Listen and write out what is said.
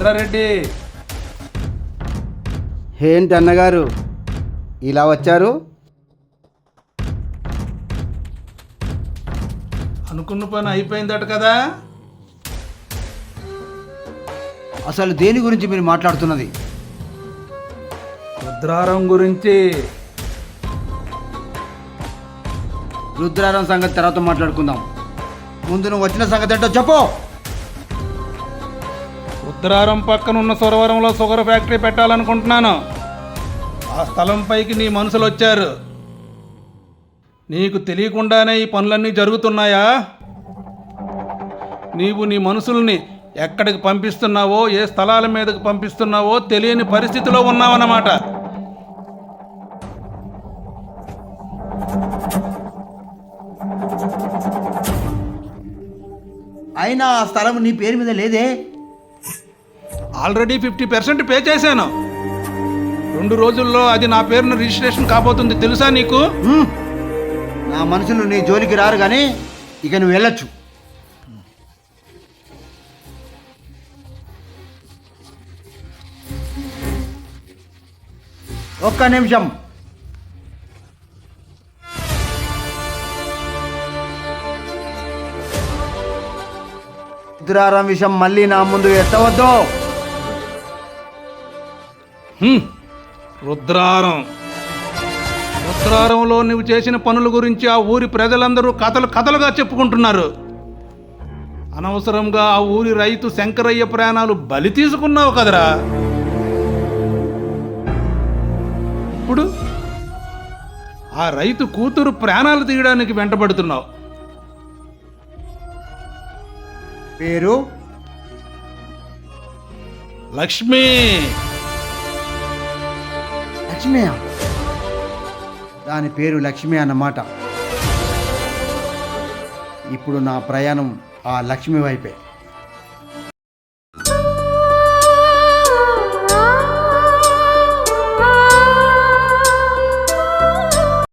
భద్రారెడ్డి. ఏంటి అన్నగారు ఇలా వచ్చారు? అనుకున్న పని అయిపోయిందట కదా. అసలు దేని గురించి మీరు మాట్లాడుతున్నది? రుద్రారం గురించి. రుద్రారం సంగతి తర్వాత మాట్లాడుకుందాం. ముందు నువ్వు వచ్చిన సంగతి ఏంటో చెప్పు. రుద్రారం పక్కన ఉన్న సురవరంలో షుగర్ ఫ్యాక్టరీ పెట్టాలనుకుంటున్నాను. ఆ స్థలం పైకి నీ మనుషులు వచ్చారు. నీకు తెలియకుండానే ఈ పనులన్నీ జరుగుతున్నాయా? నీవు నీ మనుషుల్ని ఎక్కడికి పంపిస్తున్నావో, ఏ స్థలాల మీదకి పంపిస్తున్నావో తెలియని పరిస్థితిలో ఉన్నావన్నమాట. అయినా ఆ స్థలం నీ పేరు మీద లేదే. ఆల్రెడీ 50% పే చేశాను. 2 రోజుల్లో అది నా పేరున రిజిస్ట్రేషన్ కాబోతుంది, తెలుసా నీకు? నా మనుషులు నీ జోలికి రారు, కానీ ఇక నువ్వు వెళ్ళొచ్చు. ఒక్క నిమిషం. రుద్రారం విషయం మళ్ళీ నా ముందు ఎత్తవద్దు. రుద్రారంలో నువ్వు చేసిన పనుల గురించి ఆ ఊరి ప్రజలందరూ కథలుగా చెప్పుకుంటున్నారు. అనవసరంగా ఆ ఊరి రైతు శంకరయ్య ప్రాణాలు బలి తీసుకున్నావు కదరా. ఇప్పుడు ఆ రైతు కూతురు ప్రాణాలు తీయడానికి వెంటబడుతున్నావు. పేరు లక్ష్మి. లక్ష్మి? దాని పేరు లక్ష్మి అన్నమాట. ఇప్పుడు నా ప్రయాణం ఆ లక్ష్మి వైపే.